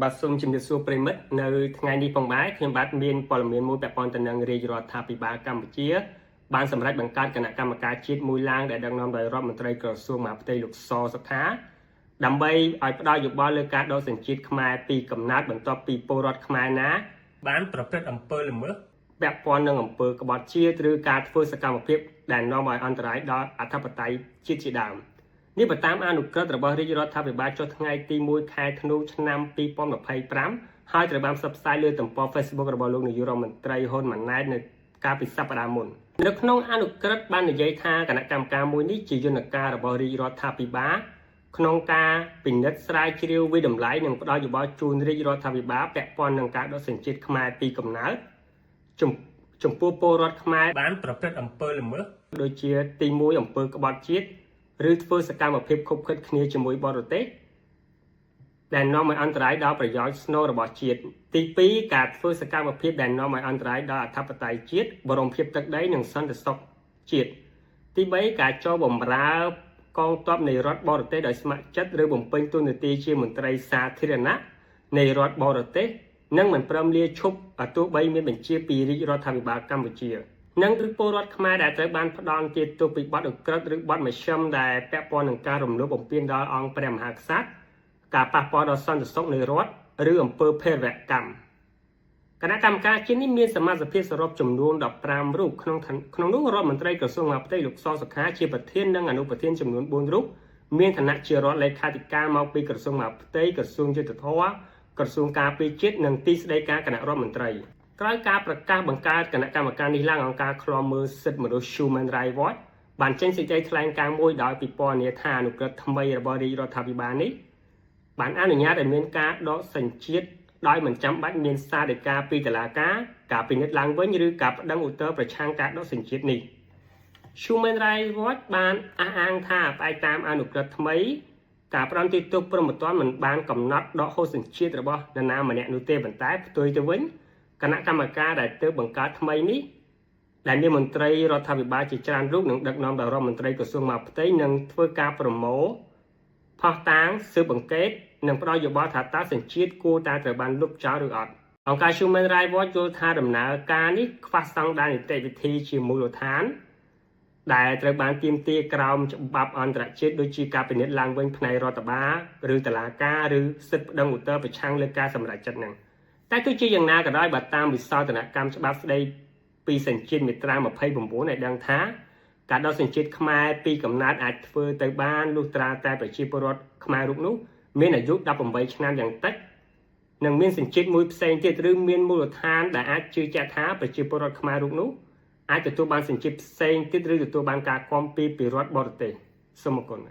បាទសូមជំរាបសួរប្រិមិត្តនៅថ្ងៃនេះផងដែរខ្ញុំបាទមានព័ត៌មានមួយពាក់ព័ន្ធទៅនឹងរាជរដ្ឋាភិបាលកម្ពុជាបានសម្រេចបង្កើតគណៈកម្មការជាតិមួយឡើងដែលដឹកនាំដោយរដ្ឋមន្ត្រីក្រសួងមហាផ្ទៃលោកសសុខាដើម្បីឲ្យផ្ដល់យោបល់លើការដកសញ្ជាតិខ្មែរពីកំណើតបន្ទាប់ពីពលរដ្ឋខ្មែរណាបានប្រព្រឹត្តអំពើល្មើសពាក់ព័ន្ធនឹងអំពើក្បត់ជាតិឬការធ្វើសកម្មភាពដែលនាំឲ្យអន្តរាយដល់អធិបតេយ្យជាតិជាដើមនេះបើតាមអនុក្រឹត្យរបស់រាជរដ្ឋាភិបាលចុះថ្ងៃទី1ខែធ្នូឆ្នាំ2025ហើយត្រូវបានផ្សព្វផ្សាយលើទំព័រ Facebook របស់លោកនាយករដ្ឋមន្ត្រីហ៊ុនម៉ាណែតនៅកាលពីសប្តាហ៍មុននៅក្នុងអនុក្រឹត្យបាននិយាយថាគណៈកម្មការមួយនេះជាយន្តការរបស់រាជរដ្ឋាភិបាលក្នុងការពិនិត្យស្រាវជ្រាវវិតម្លៃនិងផ្ដល់យោបល់ជូនរាជរដ្ឋាភិបាលពាក់ព័ន្ធនឹងការដកសញ្ជាតិខ្មែរពីកំណើតចំពោះពលរដ្ឋខ្មែរបានប្រព្រឹត្តអំពើល្មើសដូចជាទី1អំពើក្បត់ជាតិឬធ្វើសកម្មភាពខុបខិតគ្នាជាមួយបរទេសដែលនាំឲ្យអន្តរាយដល់ប្រយោជន៍ស្នូលរបស់ជាតិទី2ការធ្វើសកម្មភាពដែលនាំឲ្យអន្តរាយដល់អធិបតេយ្យជាតិបរមភាពទឹកដីនិងសន្តិសុខជាតិទី3ការចូលបម្រើកងទ័ពនៃរដ្ឋបរទេសដោយស្ម័គ្រចិត្តឬបំពេញតួនាទីជាមន្ត្រីសាធារណៈនៃរដ្ឋបរទេសនិងមិនព្រមលាឈប់ទោះបីមានបញ្ជាពីរាជរដ្ឋាភិបាលកម្ពុជានិងឬពលរដ្ឋខ្មែរដែលត្រូវបានផ្ដន់ទាទោសពីបទឧក្រិដ្ឋឬបទមជ្ឈិមដែលពាក់ព័ន្ធនឹងការរំលោភបំពានដល់អង្គព្រះមហាក្សត្រការប៉ះពាល់ដល់សន្តិសុខនៃរដ្ឋឬអំពើភេរវកម្មគណៈកម្មការជាតិនេះមានសមាជិកសរុបចំនួន15រូបក្នុងនោះរដ្ឋមន្ត្រីក្រសួងមហាផ្ទៃលោកសសុខាជាប្រធាននិងអនុប្រធានចំនួន4រូបមានឋានៈជារដ្ឋលេខាធិការមកពីក្រសួងមហាផ្ទៃក្រសួងយុទ្ធភ័ពក្រសួងការពារជាតិនិងទីស្តីការគណៈរដ្ឋមន្ត្រីក្រោយការប្រកាសបង្កើតគណៈកម្មការនេះឡើងអង្គការឃ្លាំមើលសិទ្ធិមនុស្ស Human Rights Watch បានចេញសេចក្តីថ្លែងការណ៍មួយដោយពិពណ៌នាថាអនុក្រឹត្យថ្មីរបស់រាជរដ្ឋាភិបាលនេះបានអនុញ្ញាតឲ្យមានការដកសញ្ជាតិដោយមិនចាំបាច់មានសារដីកាពីតុលាការការពិនិត្យឡើងវិញឬការប្តឹងឧទ្ធរណ៍ប្រឆាំងការដកសញ្ជាតិនេះ Human Rights Watch បានអះអាងថាផ្អែកតាមអនុក្រឹត្យថ្មីការផ្តន្ទាទោសព្រមទាំងមិនបានកំណត់ដកហូតសញ្ជាតិរបស់នរណាម្នាក់នោះទេប៉ុន្តែផ្ទុយទៅវិញគណៈកម្មការដែលទើបបង្កើតថ្មីនេះដែលមានមន្ត្រីរដ្ឋាភិបាលជាច្រើនរូបនិងដឹកនាំដោយរដ្ឋមន្ត្រីក្រសួងមហាផ្ទៃនឹងធ្វើការប្រមូលផុសតាងស៊ើបអង្កេតនិងផ្ដល់យោបល់ថាតើសញ្ជាតិគួរតែត្រូវបានលុបចោលឬអត់អង្គការ Human Rights Watch យល់ថាដំណើរការនេះខ្វះស្តង់ដារនីតិវិធីជាមូលដ្ឋានដែលត្រូវបានទាមទារក្រោមច្បាប់អន្តរជាតិដូចជាការពិនិត្យឡើងវិញផ្នែករដ្ឋបាលឬតុលាការឬសិទ្ធិប្តឹងឧទ្ធរណ៍ប្រឆាំងលើការសម្រេចចិត្តហ្នឹងតែទោះជាយ៉ាងណាក៏ដោយបើតាមវិសោធនកម្មច្បាប់ស្តីពីសញ្ជាតិមាត្រា29ឲ្យដឹងថាការដកសញ្ជាតិខ្មែរពីកំណើតអាចធ្វើទៅបានលុះត្រាតែប្រជាពលរដ្ឋខ្មែររូបនោះមានអាយុ18ឆ្នាំយ៉ាងតិចនិងមានសញ្ជាតិមួយផ្សេងទៀតឬមានមូលដ្ឋានដែលអាចជឿជាក់ថាប្រជាពលរដ្ឋខ្មែររូបនោះអាចទទួលបានសញ្ជាតិផ្សេងទៀតឬទទួលបានការគាំពៀពីរដ្ឋបរទេសសូមអរគុណ